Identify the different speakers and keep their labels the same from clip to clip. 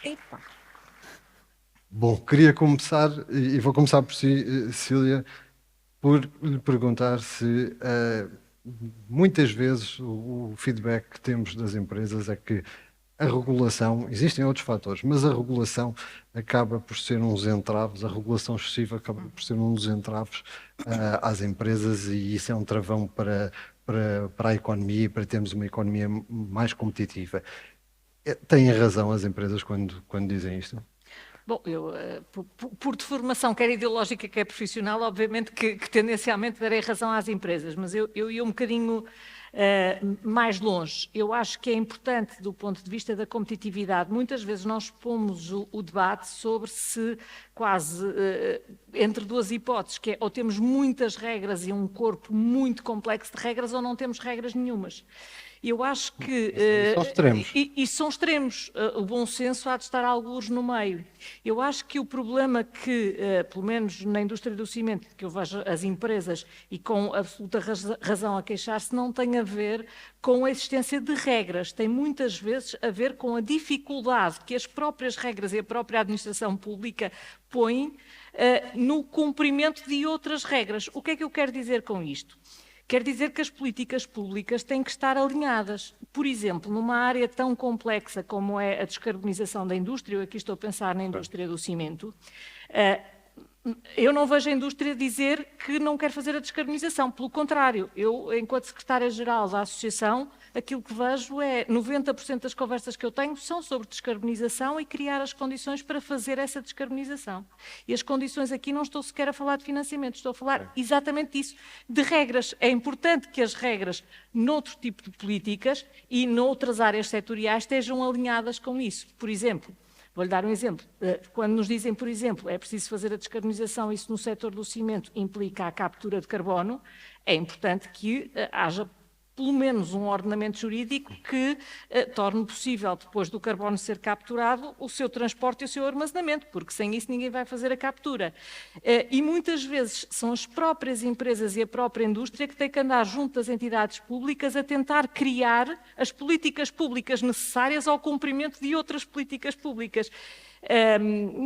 Speaker 1: Epa.
Speaker 2: Bom, queria começar, e vou começar por si, Cília, por lhe perguntar se muitas vezes o feedback que temos das empresas é que a regulação, existem outros fatores, mas a regulação acaba por ser uns entraves, a regulação excessiva acaba por ser um dos entraves às empresas, e isso é um travão para a economia e para termos uma economia mais competitiva. Têm razão as empresas quando dizem isto?
Speaker 1: Bom, eu, por deformação, quer ideológica, quer profissional, obviamente que tendencialmente darei razão às empresas, mas eu ia um bocadinho mais longe. Eu acho que é importante, do ponto de vista da competitividade, muitas vezes nós pomos o debate sobre se quase entre duas hipóteses, que é ou temos muitas regras e um corpo muito complexo de regras, ou não temos regras nenhumas. Eu acho que...
Speaker 2: São extremos.
Speaker 1: E são extremos. O bom senso há de estar algures no meio. Eu acho que o problema que, pelo menos na indústria do cimento, que eu vejo as empresas, e com absoluta razão a queixar-se, não tem a ver com a existência de regras. Tem muitas vezes a ver com a dificuldade que as próprias regras e a própria administração pública põem no cumprimento de outras regras. O que é que eu quero dizer com isto? Quer dizer que as políticas públicas têm que estar alinhadas. Por exemplo, numa área tão complexa como é a descarbonização da indústria, eu aqui estou a pensar na indústria do cimento, eu não vejo a indústria dizer que não quer fazer a descarbonização. Pelo contrário, eu, enquanto secretária-geral da associação, aquilo que vejo é 90% das conversas que eu tenho são sobre descarbonização e criar as condições para fazer essa descarbonização. E as condições aqui não estou sequer a falar de financiamento, estou a falar exatamente disso, de regras. É importante que as regras, noutro tipo de políticas e noutras áreas setoriais, estejam alinhadas com isso. Por exemplo, vou-lhe dar um exemplo. Quando nos dizem, por exemplo, é preciso fazer a descarbonização, isso no setor do cimento implica a captura de carbono, é importante que haja pelo menos um ordenamento jurídico que torne possível, depois do carbono ser capturado, o seu transporte e o seu armazenamento, porque sem isso ninguém vai fazer a captura. E muitas vezes são as próprias empresas e a própria indústria que têm que andar junto das entidades públicas a tentar criar as políticas públicas necessárias ao cumprimento de outras políticas públicas.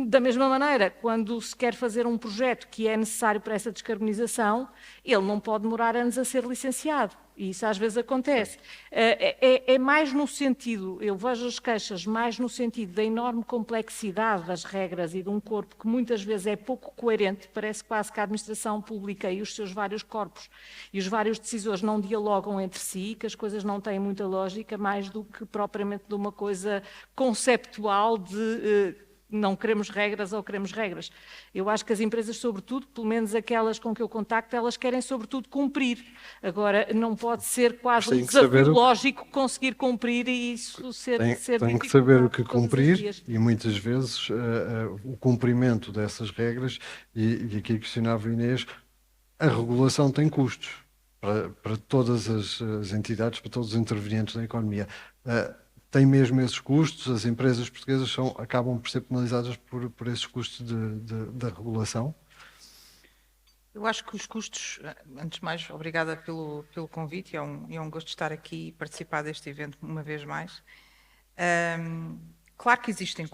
Speaker 1: Da mesma maneira, quando se quer fazer um projeto que é necessário para essa descarbonização, ele não pode demorar anos a ser licenciado. E isso às vezes acontece. É mais no sentido, eu vejo as queixas mais no sentido da enorme complexidade das regras e de um corpo que muitas vezes é pouco coerente, parece quase que a administração pública e os seus vários corpos e os vários decisores não dialogam entre si, que as coisas não têm muita lógica, mais do que propriamente de uma coisa conceptual de... não queremos regras ou queremos regras. Eu acho que as empresas, sobretudo, pelo menos aquelas com que eu contacto, elas querem, sobretudo, cumprir. Agora, não pode ser quase um desafio lógico conseguir cumprir e isso ser
Speaker 2: Tem que saber o que cumprir e, muitas vezes, o cumprimento dessas regras, e aqui questionava a Inês, a regulação tem custos para todas as entidades, para todos os intervenientes da economia. Tem mesmo esses custos, as empresas portuguesas acabam por ser penalizadas por esses custos da regulação?
Speaker 3: Eu acho que os custos, antes de mais, obrigada pelo convite, é um gosto estar aqui e participar deste evento uma vez mais. Claro que existem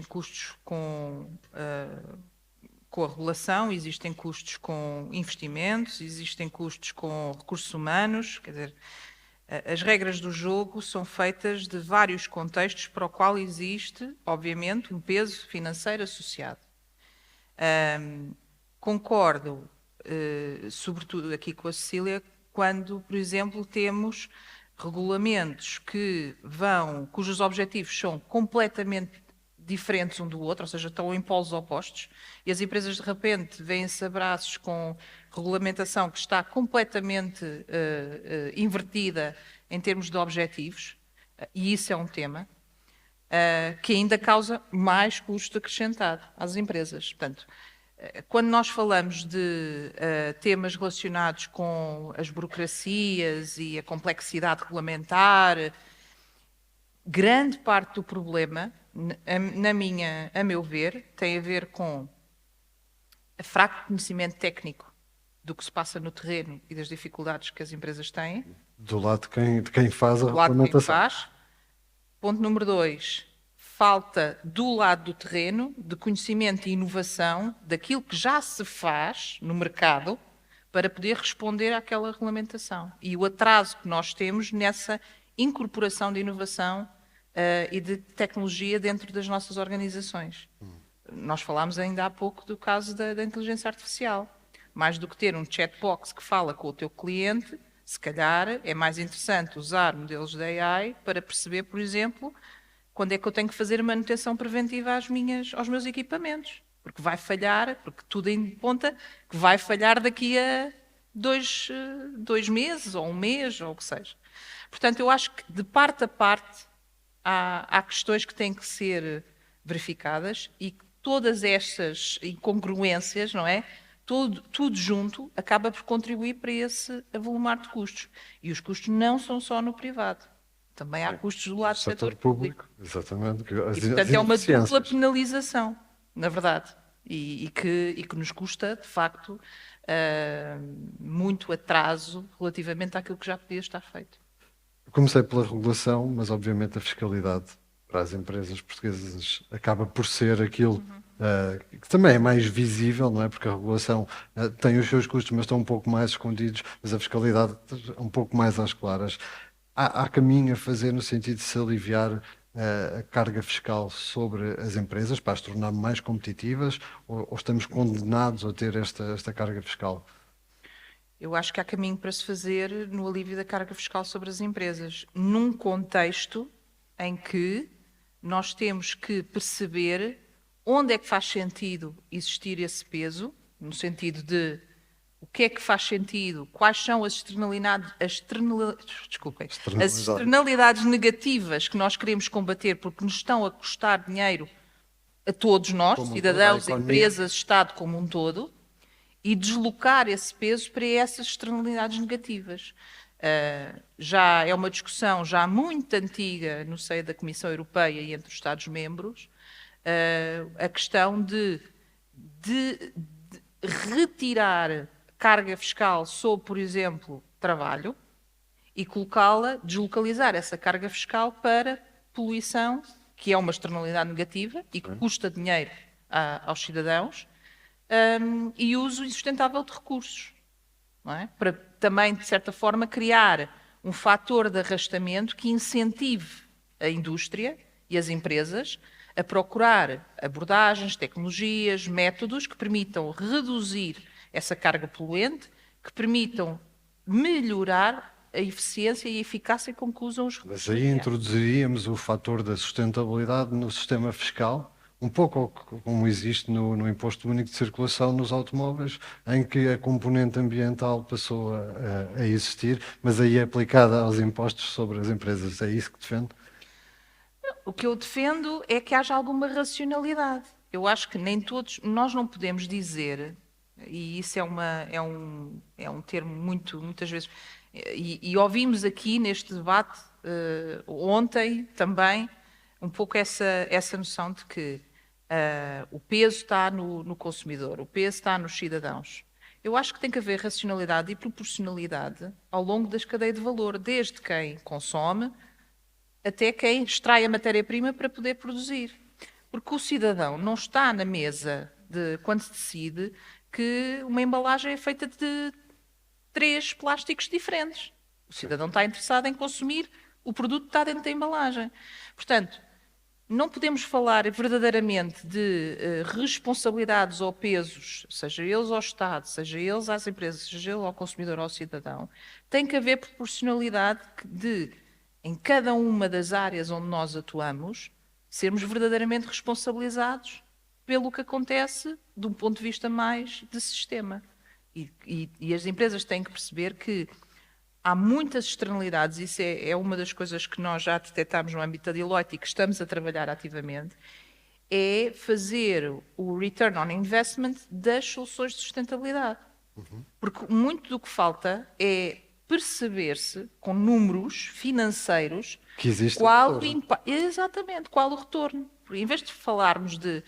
Speaker 3: custos com a regulação, existem custos com investimentos, existem custos com recursos humanos, quer dizer, as regras do jogo são feitas de vários contextos para o qual existe, obviamente, um peso financeiro associado. Concordo, sobretudo aqui com a Cecília, quando, por exemplo, temos regulamentos cujos objetivos são completamente diferentes um do outro, ou seja, estão em polos opostos, e as empresas de repente vêm-se a braços com regulamentação que está completamente invertida em termos de objetivos, e isso é um tema que ainda causa mais custo acrescentado às empresas. Portanto, quando nós falamos de temas relacionados com as burocracias e a complexidade regulamentar, grande parte do problema, a meu ver, tem a ver com a fraco conhecimento técnico do que se passa no terreno e das dificuldades que as empresas têm.
Speaker 2: Do lado de quem faz a regulamentação.
Speaker 3: Ponto número 2, falta do lado do terreno de conhecimento e inovação daquilo que já se faz no mercado para poder responder àquela regulamentação. E o atraso que nós temos nessa incorporação de inovação e de tecnologia dentro das nossas organizações. Nós falámos ainda há pouco do caso da inteligência artificial. Mais do que ter um chatbox que fala com o teu cliente, se calhar é mais interessante usar modelos de AI para perceber, por exemplo, quando é que eu tenho que fazer manutenção preventiva aos meus equipamentos. Porque vai falhar, porque tudo aponta que vai falhar daqui a dois meses, ou um mês, ou o que seja. Portanto, eu acho que de parte a parte há questões que têm que ser verificadas e que todas estas incongruências, não é? Tudo junto acaba por contribuir para esse avolumar de custos. E os custos não são só no privado. Também há custos do lado do setor público.
Speaker 2: Exatamente.
Speaker 3: E, portanto, é uma dupla penalização, na verdade. E que nos custa, de facto, muito atraso relativamente àquilo que já podia estar feito.
Speaker 2: Comecei pela regulação, mas obviamente a fiscalidade para as empresas portuguesas acaba por ser aquilo que também é mais visível, não é? Porque a regulação tem os seus custos, mas estão um pouco mais escondidos, mas a fiscalidade é um pouco mais às claras. Há caminho a fazer no sentido de se aliviar a carga fiscal sobre as empresas para as tornar mais competitivas ou estamos condenados a ter esta carga fiscal?
Speaker 3: Eu acho que há caminho para se fazer no alívio da carga fiscal sobre as empresas, num contexto em que nós temos que perceber onde é que faz sentido existir esse peso, no sentido de o que é que faz sentido, quais são as externalidades negativas que nós queremos combater porque nos estão a custar dinheiro a todos nós, cidadãos, empresas, Estado como um todo, e deslocar esse peso para essas externalidades negativas. Já é uma discussão já muito antiga no seio da Comissão Europeia e entre os Estados-membros, a questão de retirar carga fiscal sobre, por exemplo, trabalho e colocá-la, deslocalizar essa carga fiscal para poluição, que é uma externalidade negativa e que custa dinheiro aos cidadãos, e uso insustentável de recursos. Não é? Para também, de certa forma, criar um fator de arrastamento que incentive a indústria e as empresas a procurar abordagens, tecnologias, métodos que permitam reduzir essa carga poluente, que permitam melhorar a eficiência e a eficácia com que usam os recursos.
Speaker 2: Mas aí introduziríamos o fator da sustentabilidade no sistema fiscal, um pouco como existe no Imposto Único de Circulação nos automóveis, em que a componente ambiental passou a existir, mas aí é aplicada aos impostos sobre as empresas. É isso que defende?
Speaker 3: O que eu defendo é que haja alguma racionalidade. Eu acho que nem todos, nós não podemos dizer, e isso é um termo muitas vezes, e ouvimos aqui neste debate ontem também um pouco essa noção de que o peso está no consumidor, o peso está nos cidadãos. Eu acho que tem que haver racionalidade e proporcionalidade ao longo das cadeias de valor, desde quem consome até quem extrai a matéria-prima para poder produzir. Porque o cidadão não está na mesa quando se decide que uma embalagem é feita de 3 plásticos diferentes. O cidadão está interessado em consumir o produto que está dentro da embalagem. Portanto, não podemos falar verdadeiramente de responsabilidades ou pesos, seja eles ao Estado, seja eles às empresas, seja ele ao consumidor ou ao cidadão. Tem que haver proporcionalidade em cada uma das áreas onde nós atuamos, sermos verdadeiramente responsabilizados pelo que acontece de um ponto de vista mais de sistema. E as empresas têm que perceber que há muitas externalidades, isso é uma das coisas que nós já detectámos no âmbito da Deloitte e que estamos a trabalhar ativamente, é fazer o return on investment das soluções de sustentabilidade. Porque muito do que falta é perceber-se com números financeiros
Speaker 2: que existe
Speaker 3: qual o retorno. Porque em vez de falarmos de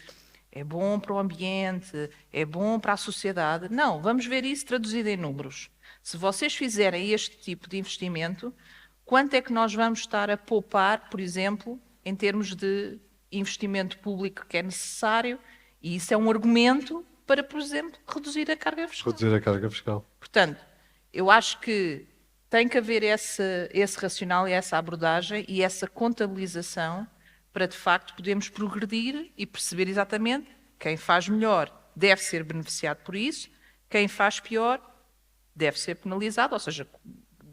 Speaker 3: é bom para o ambiente, é bom para a sociedade, não, vamos ver isso traduzido em números. Se vocês fizerem este tipo de investimento, quanto é que nós vamos estar a poupar, por exemplo, em termos de investimento público que é necessário, e isso é um argumento para, por exemplo, reduzir a carga fiscal.
Speaker 2: Reduzir a carga fiscal.
Speaker 3: Portanto, eu acho que tem que haver esse racional e essa abordagem e essa contabilização para, de facto, podermos progredir e perceber exatamente quem faz melhor deve ser beneficiado por isso, quem faz pior deve ser penalizado, ou seja,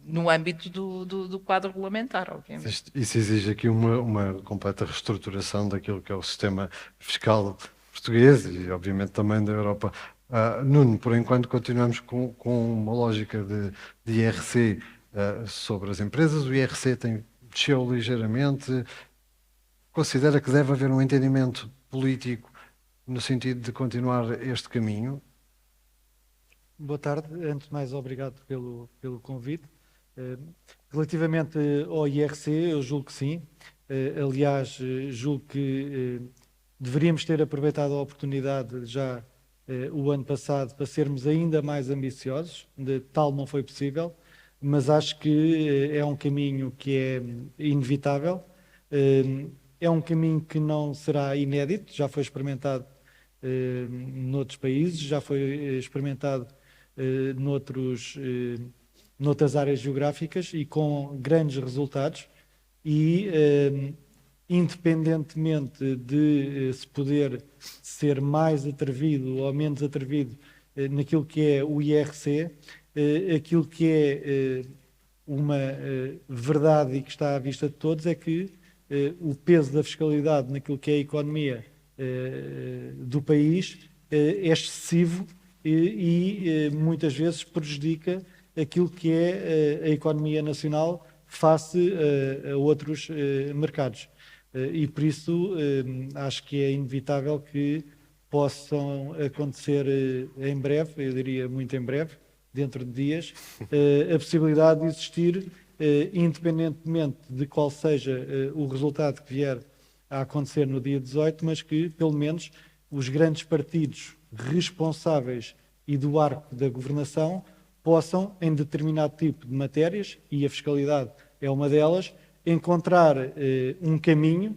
Speaker 3: no âmbito do quadro regulamentar, obviamente.
Speaker 2: Isso exige aqui uma completa reestruturação daquilo que é o sistema fiscal português e, obviamente, também da Europa. Nuno, por enquanto continuamos com uma lógica de IRC sobre as empresas. O IRC desceu ligeiramente. Considera que deve haver um entendimento político no sentido de continuar este caminho?
Speaker 4: Boa tarde. Antes de mais, obrigado pelo convite. Relativamente ao IRC, eu julgo que sim. Aliás, julgo que deveríamos ter aproveitado a oportunidade já o ano passado para sermos ainda mais ambiciosos. De tal não foi possível, mas acho que é um caminho que é inevitável. É um caminho que não será inédito, já foi experimentado noutros países, já foi experimentado noutras áreas geográficas e com grandes resultados. E independentemente de se poder ser mais atrevido ou menos atrevido naquilo que é o IRC, aquilo que é uma verdade e que está à vista de todos é que o peso da fiscalidade naquilo que é a economia do país é excessivo e muitas vezes prejudica aquilo que é a economia nacional face a outros mercados. E por isso acho que é inevitável que possam acontecer em breve, eu diria muito em breve, dentro de dias, a possibilidade de existir, independentemente de qual seja o resultado que vier a acontecer no dia 18, mas que, pelo menos, os grandes partidos responsáveis e do arco da governação possam, em determinado tipo de matérias, e a fiscalidade é uma delas, encontrar um caminho,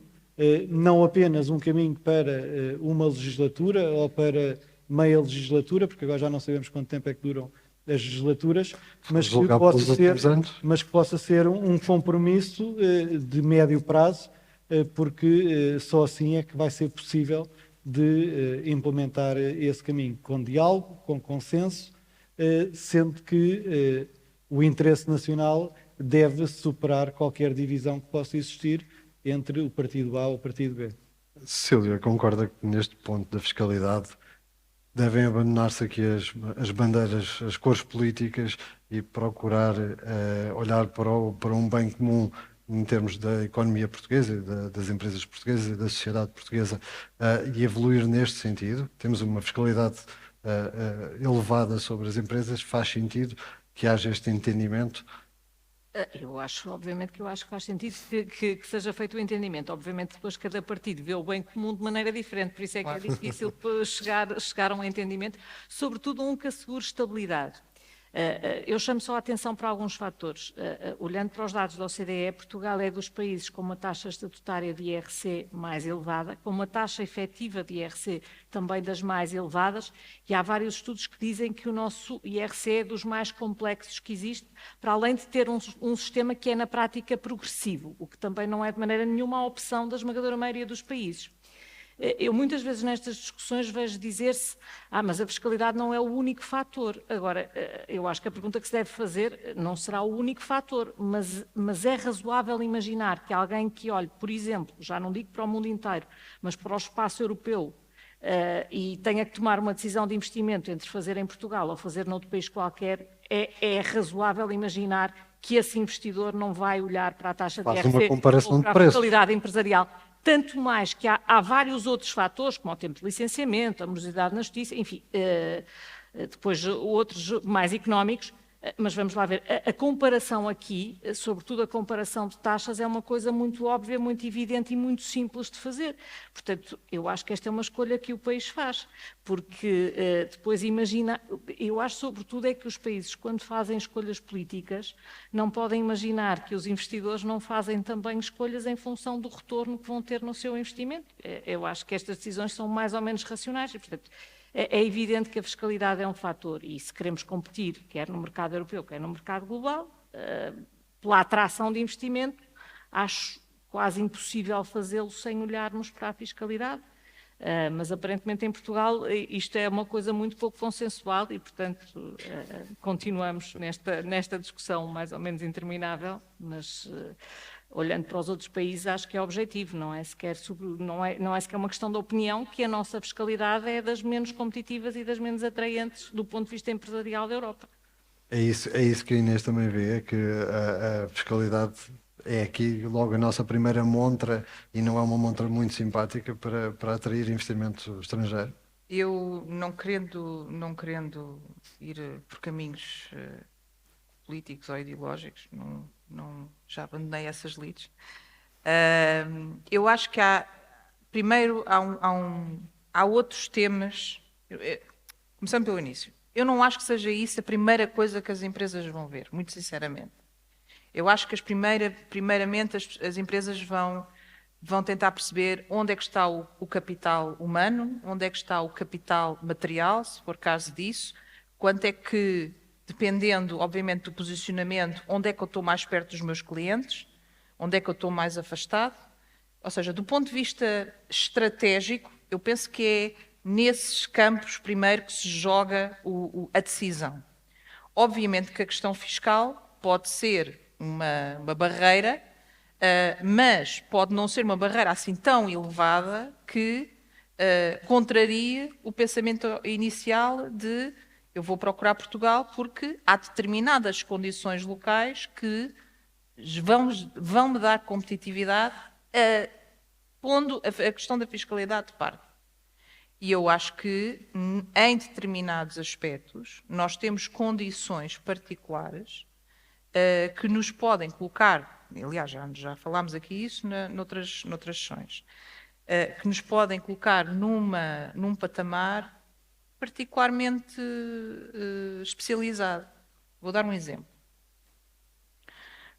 Speaker 4: não apenas um caminho para uma legislatura ou para meia legislatura, porque agora já não sabemos quanto tempo é que duram as legislaturas, mas que possa ser um compromisso de médio prazo, porque só assim é que vai ser possível de implementar esse caminho, com diálogo, com consenso, sendo que o interesse nacional deve superar qualquer divisão que possa existir entre o partido A ou o partido B.
Speaker 2: Cecília, concorda que neste ponto da fiscalidade devem abandonar-se aqui as bandeiras, as cores políticas e procurar olhar para um bem comum em termos da economia portuguesa, das empresas portuguesas e da sociedade portuguesa e evoluir neste sentido? Temos uma fiscalidade elevada sobre as empresas, faz sentido que haja este entendimento?
Speaker 1: Eu acho, obviamente, que faz sentido que seja feito o entendimento. Obviamente, depois cada partido vê o bem comum de maneira diferente, por isso é que é difícil chegar a um entendimento, sobretudo um que assegure estabilidade. Eu chamo só a atenção para alguns fatores. Olhando para os dados da OCDE, Portugal é dos países com uma taxa estatutária de IRC mais elevada, com uma taxa efetiva de IRC também das mais elevadas, e há vários estudos que dizem que o nosso IRC é dos mais complexos que existe, para além de ter um sistema que é na prática progressivo, o que também não é de maneira nenhuma a opção da esmagadora maioria dos países. Eu muitas vezes nestas discussões vejo dizer-se mas a fiscalidade não é o único fator. Agora, eu acho que a pergunta que se deve fazer não será o único fator, mas é razoável imaginar que alguém que olhe, por exemplo, já não digo para o mundo inteiro, mas para o espaço europeu, e tenha que tomar uma decisão de investimento entre fazer em Portugal ou fazer noutro país qualquer, é razoável imaginar que esse investidor não vai olhar para a taxa de IRC ou para a fiscalidade empresarial. Tanto mais que há vários outros fatores, como o tempo de licenciamento, a morosidade na justiça, enfim, depois outros mais económicos, Mas vamos lá ver, a comparação aqui, sobretudo a comparação de taxas, é uma coisa muito óbvia, muito evidente e muito simples de fazer. Portanto, eu acho que esta é uma escolha que o país faz, porque depois imagina, eu acho sobretudo é que os países, quando fazem escolhas políticas, não podem imaginar que os investidores não fazem também escolhas em função do retorno que vão ter no seu investimento. Eu acho que estas decisões são mais ou menos racionais e, portanto, é evidente que a fiscalidade é um fator e se queremos competir, quer no mercado europeu, quer no mercado global, pela atração de investimento, acho quase impossível fazê-lo sem olharmos para a fiscalidade. Mas aparentemente em Portugal isto é uma coisa muito pouco consensual e, portanto, continuamos nesta discussão mais ou menos interminável, mas olhando para os outros países acho que é objetivo, não é sequer uma questão de opinião que a nossa fiscalidade é das menos competitivas e das menos atraentes do ponto de vista empresarial da Europa.
Speaker 2: É isso que a Inês também vê, é que a fiscalidade é aqui logo a nossa primeira montra e não é uma montra muito simpática para atrair investimento estrangeiro.
Speaker 3: Eu, não querendo ir por caminhos políticos ou ideológicos, já abandonei essas lides. Eu acho que primeiro, há outros temas, começando pelo início. Eu não acho que seja isso a primeira coisa que as empresas vão ver, muito sinceramente. Eu acho que primeiramente as empresas vão tentar perceber onde é que está o capital humano, onde é que está o capital material, se for caso disso, quanto é que, dependendo, obviamente, do posicionamento, onde é que eu estou mais perto dos meus clientes, onde é que eu estou mais afastado. Ou seja, do ponto de vista estratégico, eu penso que é nesses campos, primeiro, que se joga a decisão. Obviamente que a questão fiscal pode ser uma barreira, mas pode não ser uma barreira assim tão elevada que contrarie o pensamento inicial de eu vou procurar Portugal porque há determinadas condições locais que vão me dar competitividade, pondo a questão da fiscalidade de parte. E eu acho que, em determinados aspectos, nós temos condições particulares que nos podem colocar, aliás, já falámos aqui isso noutras sessões, que nos podem colocar num patamar particularmente especializado. Vou dar um exemplo.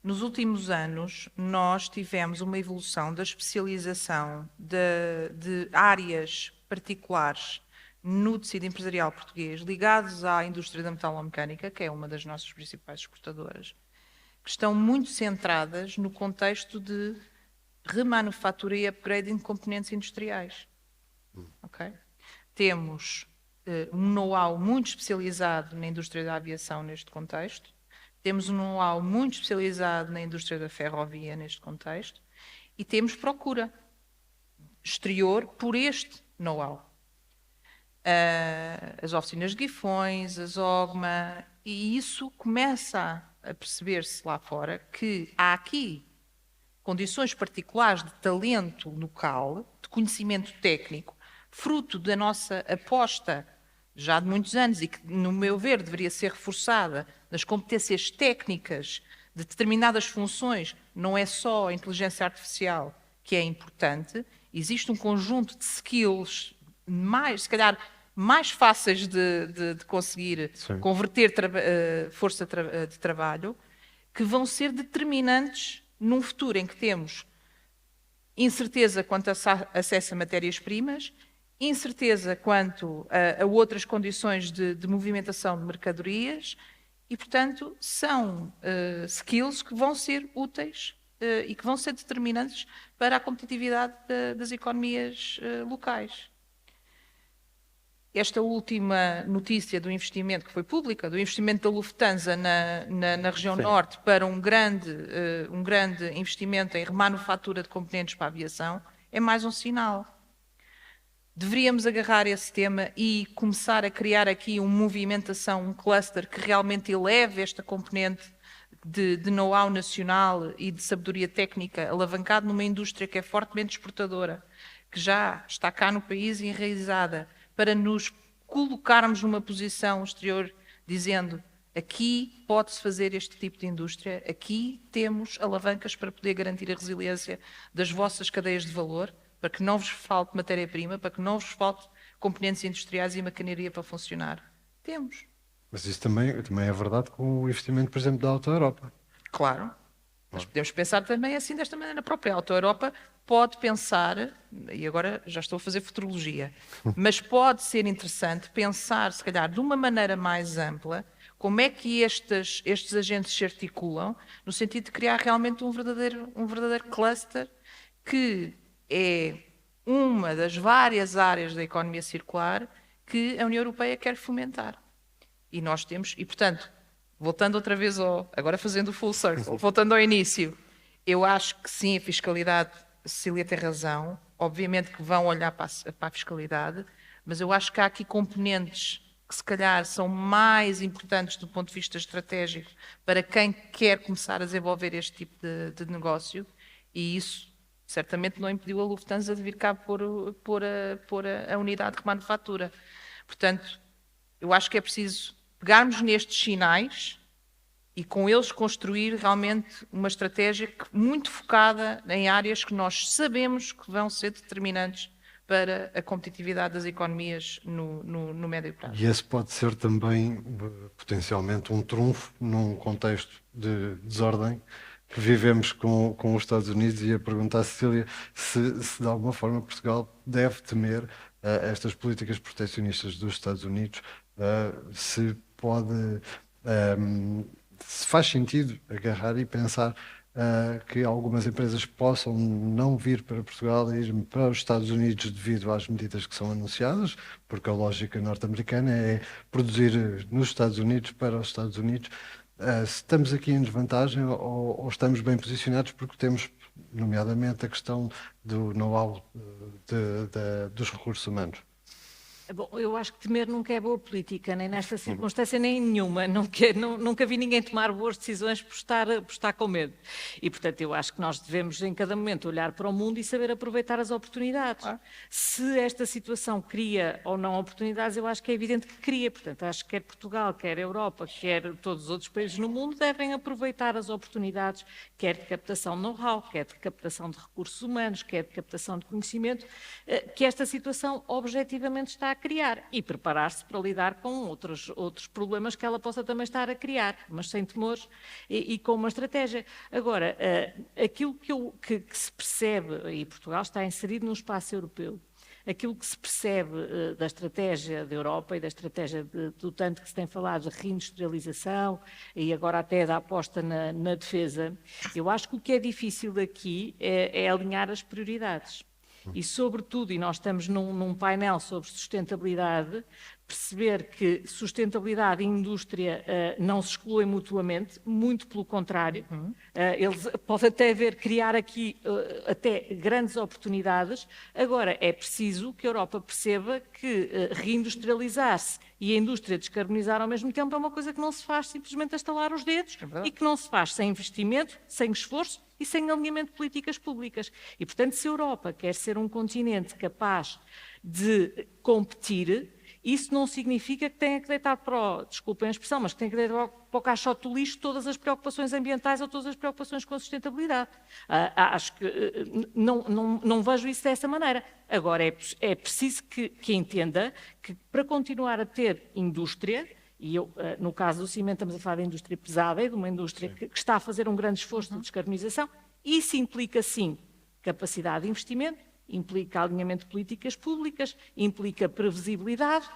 Speaker 3: Nos últimos anos, nós tivemos uma evolução da especialização de áreas particulares no tecido empresarial português, ligados à indústria da metalomecânica, que é uma das nossas principais exportadoras, que estão muito centradas no contexto de remanufatura e upgrading de componentes industriais. Okay? Temos um know-how muito especializado na indústria da aviação neste contexto, temos um know-how muito especializado na indústria da ferrovia neste contexto e temos procura exterior por este know-how. As oficinas de Guifões, as OGMA, e isso começa a perceber-se lá fora que há aqui condições particulares de talento local, de conhecimento técnico, fruto da nossa aposta já de muitos anos e que, no meu ver, deveria ser reforçada nas competências técnicas de determinadas funções, não é só a inteligência artificial que é importante, existe um conjunto de skills se calhar mais fáceis de conseguir converter força de trabalho, que vão ser determinantes num futuro em que temos incerteza quanto a acesso a matérias-primas, incerteza quanto a outras condições de movimentação de mercadorias e, portanto, são skills que vão ser úteis e que vão ser determinantes para a competitividade das economias locais. Esta última notícia do investimento que foi pública, do investimento da Lufthansa na região norte para um grande investimento em remanufatura de componentes para a aviação, é mais um sinal. Deveríamos agarrar esse tema e começar a criar aqui uma movimentação, um cluster que realmente eleve esta componente de know-how nacional e de sabedoria técnica alavancado numa indústria que é fortemente exportadora, que já está cá no país enraizada, para nos colocarmos numa posição exterior dizendo aqui pode-se fazer este tipo de indústria, aqui temos alavancas para poder garantir a resiliência das vossas cadeias de valor, para que não vos falte matéria-prima, para que não vos falte componentes industriais e maquinaria para funcionar. Temos.
Speaker 2: Mas isso também é verdade com o investimento, por exemplo, da Auto Europa.
Speaker 3: Claro. Mas podemos pensar também assim, desta maneira própria. A Auto Europa pode pensar, e agora já estou a fazer futurologia, mas pode ser interessante pensar, se calhar, de uma maneira mais ampla, como é que estes agentes se articulam, no sentido de criar realmente um verdadeiro cluster que é uma das várias áreas da economia circular que a União Europeia quer fomentar. E nós temos, e portanto, voltando outra vez agora fazendo o full circle, voltando ao início, eu acho que sim, a fiscalidade, a Cecília tem razão, obviamente que vão olhar para a fiscalidade, mas eu acho que há aqui componentes que se calhar são mais importantes do ponto de vista estratégico para quem quer começar a desenvolver este tipo de negócio, e isso certamente não impediu a Lufthansa de vir cá pôr a unidade de remanufatura. Portanto, eu acho que é preciso pegarmos nestes sinais e com eles construir realmente uma estratégia muito focada em áreas que nós sabemos que vão ser determinantes para a competitividade das economias no médio prazo.
Speaker 2: E esse pode ser também, potencialmente, um trunfo num contexto de desordem que vivemos com os Estados Unidos, e a perguntar a Cecília se de alguma forma Portugal deve temer estas políticas proteccionistas dos Estados Unidos, se faz sentido agarrar e pensar que algumas empresas possam não vir para Portugal e ir para os Estados Unidos devido às medidas que são anunciadas, porque a lógica norte-americana é produzir nos Estados Unidos para os Estados Unidos. Se estamos aqui em desvantagem ou estamos bem posicionados porque temos, nomeadamente, a questão do know-how dos recursos humanos?
Speaker 1: Bom, eu acho que temer nunca é boa política, nem nesta circunstância, nem em nenhuma. Nunca vi ninguém tomar boas decisões por estar com medo. E, portanto, eu acho que nós devemos, em cada momento, olhar para o mundo e saber aproveitar as oportunidades. Se esta situação cria ou não oportunidades, eu acho que é evidente que cria. Portanto, acho que quer Portugal, quer a Europa, quer todos os outros países no mundo, devem aproveitar as oportunidades, quer de captação de know-how, quer de captação de recursos humanos, quer de captação de conhecimento, que esta situação objetivamente está a criar, e preparar-se para lidar com outros problemas que ela possa também estar a criar, mas sem temores e com uma estratégia. Agora, aquilo que se percebe, e Portugal está inserido no espaço europeu, aquilo que se percebe da estratégia da Europa e da estratégia do tanto que se tem falado de reindustrialização e agora até da aposta na defesa, eu acho que o que é difícil daqui é alinhar as prioridades. E, sobretudo, e nós estamos num painel sobre sustentabilidade, perceber que sustentabilidade e indústria não se excluem mutuamente, muito pelo contrário. Eles podem até criar aqui até grandes oportunidades. Agora, é preciso que a Europa perceba que reindustrializar-se e a indústria descarbonizar ao mesmo tempo é uma coisa que não se faz simplesmente a estalar os dedos e que não se faz sem investimento, sem esforço e sem alinhamento de políticas públicas. E, portanto, se a Europa quer ser um continente capaz de competir, isso não significa que tenha que deitar desculpem a expressão, mas que tenha que deitar para o caixote do lixo todas as preocupações ambientais ou todas as preocupações com a sustentabilidade. Acho que não vejo isso dessa maneira. Agora, é preciso que entenda que para continuar a ter indústria, e no caso do cimento estamos a falar de indústria pesada e de uma indústria que está a fazer um grande esforço de descarbonização, isso implica, sim, capacidade de investimento, implica alinhamento de políticas públicas, implica previsibilidade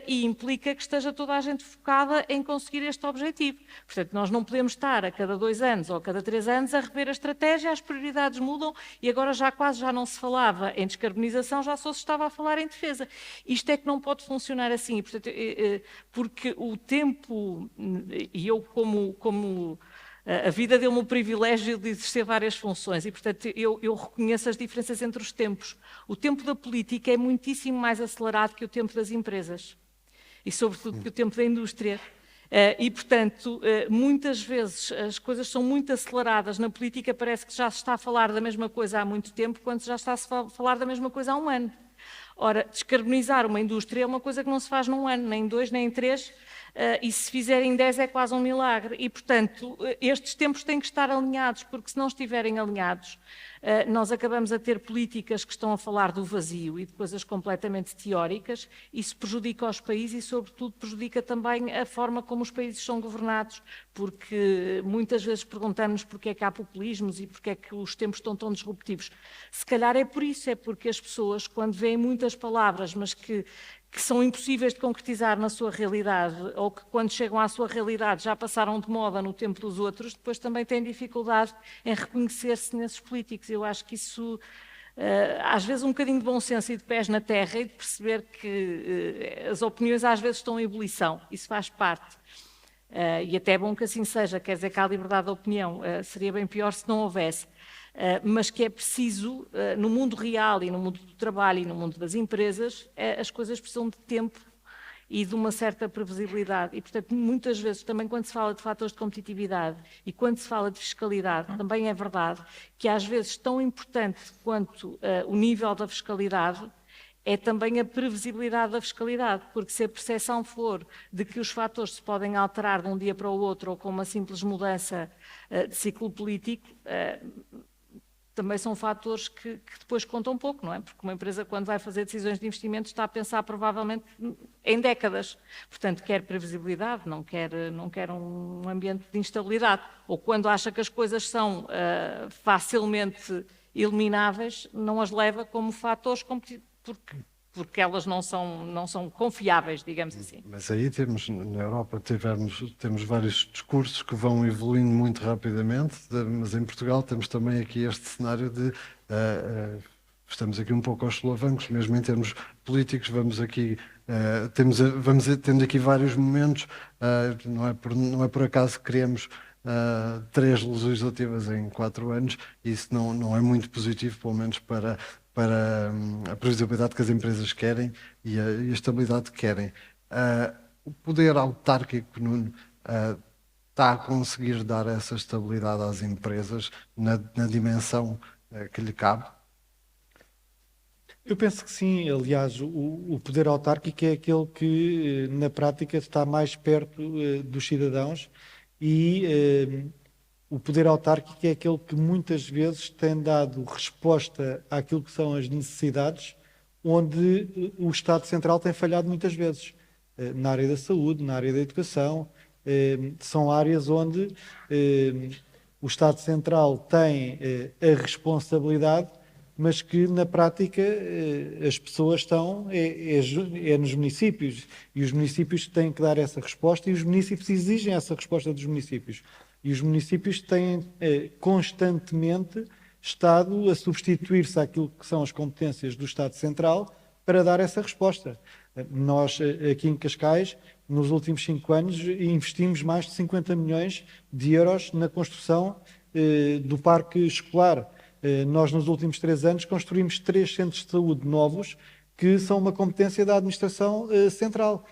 Speaker 1: e implica que esteja toda a gente focada em conseguir este objetivo. Portanto, nós não podemos estar a cada 2 anos ou a cada 3 anos a rever a estratégia, as prioridades mudam e agora quase já não se falava em descarbonização, já só se estava a falar em defesa. Isto é que não pode funcionar assim, e, portanto, porque o tempo, e eu como a vida deu-me o privilégio de exercer várias funções e, portanto, eu reconheço as diferenças entre os tempos. O tempo da política é muitíssimo mais acelerado que o tempo das empresas e, sobretudo, que o tempo da indústria. E, portanto, muitas vezes as coisas são muito aceleradas na política, parece que já se está a falar da mesma coisa há muito tempo, quando já está a falar da mesma coisa há um ano. Ora, descarbonizar uma indústria é uma coisa que não se faz num ano, nem em 2, nem em 3, e se fizerem 10 é quase um milagre. E, portanto, estes tempos têm que estar alinhados, porque se não estiverem alinhados, nós acabamos a ter políticas que estão a falar do vazio e de coisas completamente teóricas. Isso prejudica os países e, sobretudo, prejudica também a forma como os países são governados, porque muitas vezes perguntamos porque é que há populismos e porque é que os tempos estão tão disruptivos. Se calhar é por isso, é porque as pessoas, quando veem muitas palavras, mas que são impossíveis de concretizar na sua realidade, ou que quando chegam à sua realidade já passaram de moda no tempo dos outros, depois também têm dificuldade em reconhecer-se nesses políticos. Eu acho que isso, às vezes, um bocadinho de bom senso e de pés na terra e de perceber que as opiniões às vezes estão em ebulição, isso faz parte. E até é bom que assim seja, quer dizer que há liberdade de opinião, seria bem pior se não houvesse. Mas que é preciso, no mundo real e no mundo do trabalho e no mundo das empresas, as coisas precisam de tempo e de uma certa previsibilidade. E, portanto, muitas vezes, também quando se fala de fatores de competitividade e quando se fala de fiscalidade, também é verdade que às vezes tão importante quanto o nível da fiscalidade é também a previsibilidade da fiscalidade, porque se a percepção for de que os fatores se podem alterar de um dia para o outro ou com uma simples mudança de ciclo político, também são fatores que depois contam pouco, não é? Porque uma empresa, quando vai fazer decisões de investimento, está a pensar provavelmente em décadas. Portanto, quer previsibilidade, não quer um ambiente de instabilidade. Ou quando acha que as coisas são facilmente elimináveis, não as leva como fatores porque elas não são confiáveis, digamos assim.
Speaker 2: Mas aí temos, na Europa, temos vários discursos que vão evoluindo muito rapidamente, mas em Portugal temos também aqui este cenário de estamos aqui um pouco aos solavancos, mesmo em termos políticos, vamos tendo aqui vários momentos, não é por acaso que queremos 3 legislativas em 4 anos, isso não é muito positivo, pelo menos para a previsibilidade que as empresas querem e a estabilidade que querem. O poder autárquico, Nuno, está a conseguir dar essa estabilidade às empresas na dimensão que lhe cabe?
Speaker 4: Eu penso que sim. Aliás, o poder autárquico é aquele que, na prática, está mais perto dos cidadãos e o poder autárquico é aquele que muitas vezes tem dado resposta àquilo que são as necessidades, onde o Estado Central tem falhado muitas vezes. Na área da saúde, na área da educação, são áreas onde o Estado Central tem a responsabilidade, mas que na prática as pessoas estão nos municípios, e os municípios têm que dar essa resposta e os municípios exigem essa resposta dos municípios. E os municípios têm constantemente estado a substituir-se àquilo que são as competências do Estado Central para dar essa resposta. Nós, aqui em Cascais, nos últimos 5 anos, investimos mais de 50 milhões de euros na construção do parque escolar. Nós, nos últimos 3 anos, construímos 3 centros de saúde novos que são uma competência da Administração Central.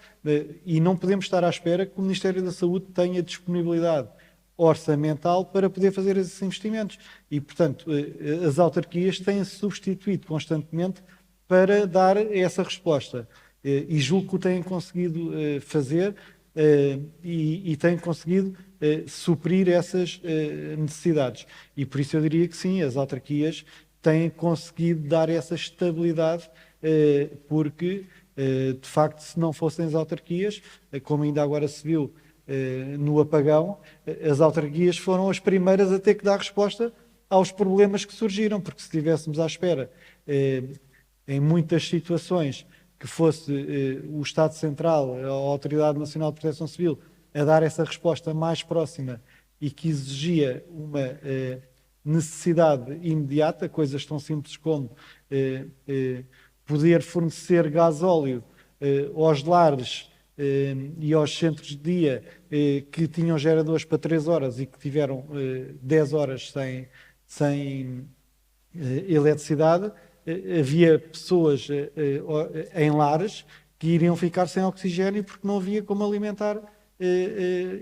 Speaker 4: E não podemos estar à espera que o Ministério da Saúde tenha disponibilidade orçamental para poder fazer esses investimentos. E, portanto, as autarquias têm-se substituído constantemente para dar essa resposta. E julgo que o têm conseguido fazer e têm conseguido suprir essas necessidades. E por isso eu diria que sim, as autarquias têm conseguido dar essa estabilidade, porque, de facto, se não fossem as autarquias, como ainda agora se viu no apagão, as autarquias foram as primeiras a ter que dar resposta aos problemas que surgiram, porque se estivéssemos à espera, em muitas situações, que fosse o Estado Central, a Autoridade Nacional de Proteção Civil, a dar essa resposta mais próxima e que exigia uma necessidade imediata, coisas tão simples como poder fornecer gasóleo aos lares e aos centros de dia que tinham geradores para 3 horas e que tiveram 10 horas sem eletricidade. Havia pessoas em lares que iriam ficar sem oxigênio porque não havia como alimentar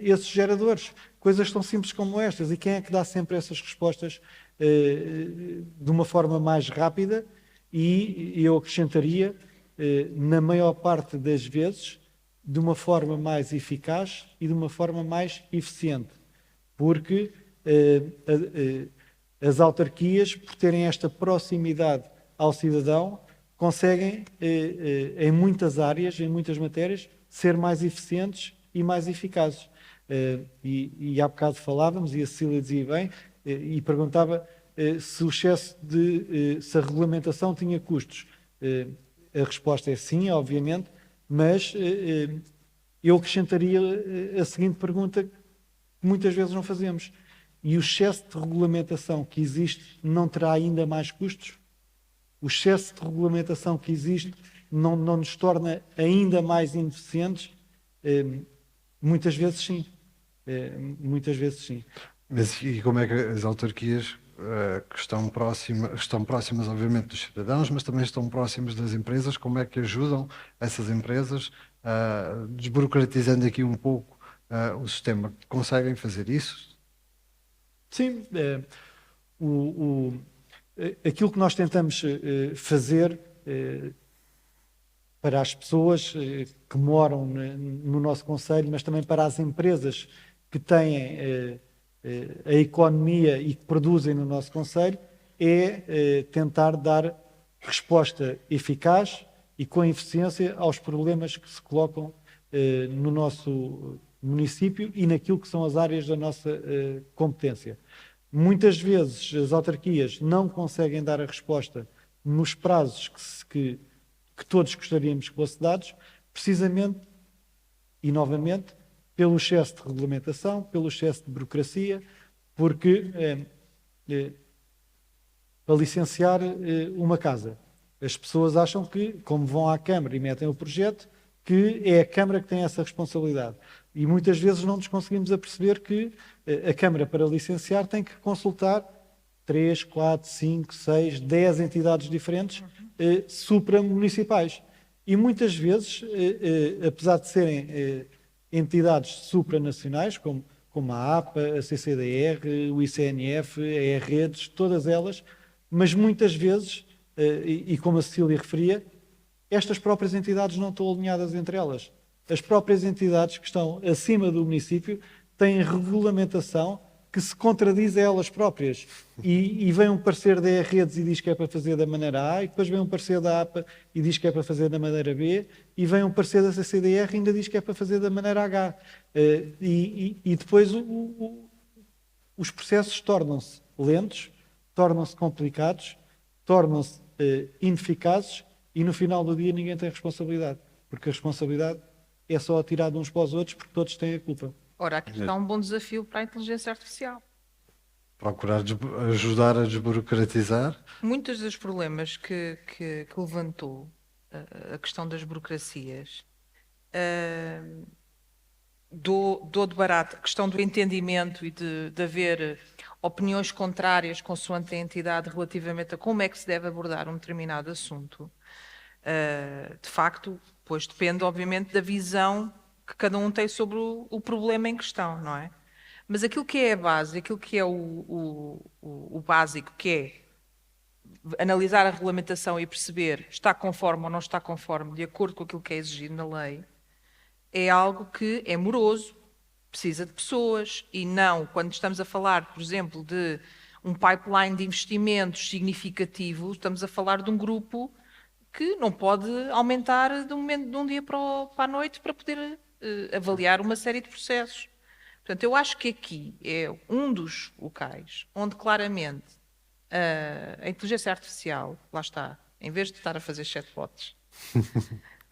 Speaker 4: esses geradores. Coisas tão simples como estas. E quem é que dá sempre essas respostas de uma forma mais rápida? E eu acrescentaria, na maior parte das vezes, de uma forma mais eficaz e de uma forma mais eficiente, porque as autarquias, por terem esta proximidade ao cidadão, conseguem, em muitas áreas, em muitas matérias, ser mais eficientes e mais eficazes. E há bocado falávamos, e a Cecília dizia bem, e perguntava se o excesso se a regulamentação tinha custos. A resposta é sim, obviamente, mas eu acrescentaria a seguinte pergunta que muitas vezes não fazemos. E o excesso de regulamentação que existe não terá ainda mais custos? O excesso de regulamentação que existe não nos torna ainda mais ineficientes? Muitas vezes sim. Muitas vezes sim.
Speaker 2: Mas e como é que as autarquias que estão próximas, obviamente, dos cidadãos, mas também estão próximas das empresas, como é que ajudam essas empresas, desburocratizando aqui um pouco o sistema? Conseguem fazer isso?
Speaker 4: Sim. Aquilo que nós tentamos fazer para as pessoas que moram no nosso concelho, mas também para as empresas que têm a economia e que produzem no nosso concelho, é tentar dar resposta eficaz e com eficiência aos problemas que se colocam no nosso município e naquilo que são as áreas da nossa competência. Muitas vezes as autarquias não conseguem dar a resposta nos prazos que todos gostaríamos que fossem dados, precisamente e novamente pelo excesso de regulamentação, pelo excesso de burocracia, porque para licenciar uma casa, as pessoas acham que, como vão à Câmara e metem o projeto, que é a Câmara que tem essa responsabilidade. E muitas vezes não nos conseguimos aperceber que a Câmara, para licenciar, tem que consultar 3, 4, 5, 6, 10 entidades diferentes supramunicipais. E muitas vezes, apesar de serem entidades supranacionais, como a APA, a CCDR, o ICNF, a E-Redes, todas elas, mas muitas vezes, e como a Cecília referia, estas próprias entidades não estão alinhadas entre elas. As próprias entidades que estão acima do município têm regulamentação que se contradiz a elas próprias. E vem um parecer da E-Redes e diz que é para fazer da maneira A, e depois vem um parecer da APA e diz que é para fazer da maneira B, e vem um parecer da CCDR e ainda diz que é para fazer da maneira H. E depois os processos tornam-se lentos, tornam-se complicados, tornam-se ineficazes, e no final do dia ninguém tem responsabilidade, porque a responsabilidade é só atirada uns para os outros, porque todos têm a culpa.
Speaker 3: Ora, aqui está um bom desafio para a inteligência artificial.
Speaker 2: Procurar ajudar a desburocratizar.
Speaker 3: Muitos dos problemas que levantou a questão das burocracias, do debate, a questão do entendimento e de haver opiniões contrárias consoante a entidade relativamente a como é que se deve abordar um determinado assunto, de facto, pois depende, obviamente, da visão que cada um tem sobre o problema em questão, não é? Mas aquilo que é a base, aquilo que é o básico, que é analisar a regulamentação e perceber está conforme ou não está conforme, de acordo com aquilo que é exigido na lei, é algo que é moroso, precisa de pessoas, e não, quando estamos a falar, por exemplo, de um pipeline de investimentos significativo, estamos a falar de um grupo que não pode aumentar de um dia para a noite para poder avaliar uma série de processos. Portanto, eu acho que aqui é um dos locais onde claramente a inteligência artificial, lá está, em vez de estar a fazer chatbots,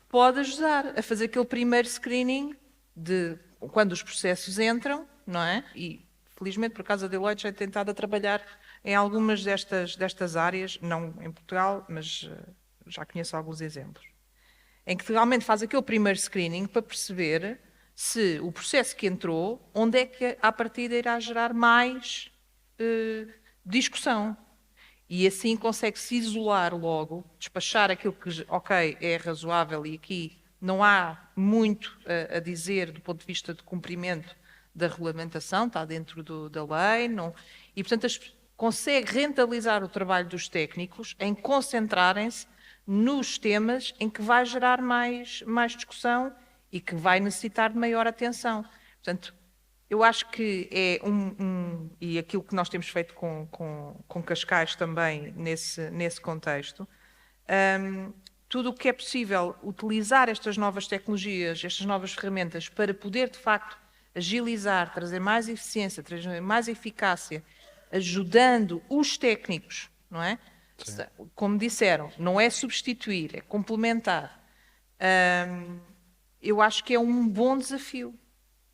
Speaker 3: pode ajudar a fazer aquele primeiro screening de quando os processos entram, não é? E, felizmente, por acaso, a Deloitte já tem tentado a trabalhar em algumas destas áreas, não em Portugal, mas já conheço alguns exemplos, em que realmente faz aquele primeiro screening para perceber se o processo que entrou, onde é que à partida irá gerar mais discussão. E assim consegue-se isolar logo, despachar aquilo que, ok, é razoável e aqui não há muito a dizer do ponto de vista de cumprimento da regulamentação, está dentro da lei, não, e portanto consegue rentabilizar o trabalho dos técnicos em concentrarem-se nos temas em que vai gerar mais discussão e que vai necessitar de maior atenção. Portanto, eu acho que é e aquilo que nós temos feito com Cascais também nesse contexto, tudo o que é possível utilizar estas novas tecnologias, estas novas ferramentas para poder, de facto, agilizar, trazer mais eficiência, trazer mais eficácia, ajudando os técnicos, não é?
Speaker 2: Sim.
Speaker 3: Como disseram, não é substituir, é complementar. Eu acho que é um bom desafio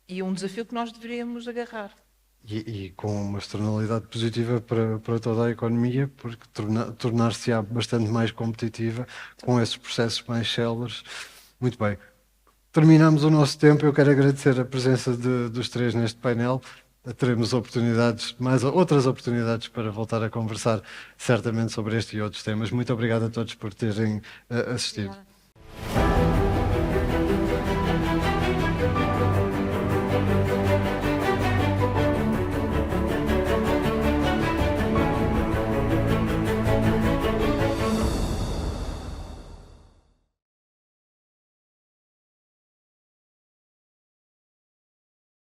Speaker 3: e um desafio que nós deveríamos agarrar.
Speaker 2: E com uma externalidade positiva para toda a economia, porque tornar-se-á bastante mais competitiva com esses processos mais céleres. Muito bem. Terminamos o nosso tempo. Eu quero agradecer a presença dos três neste painel. Teremos oportunidades, outras oportunidades para voltar a conversar certamente sobre este e outros temas. Muito obrigado a todos por terem assistido.
Speaker 1: Obrigada.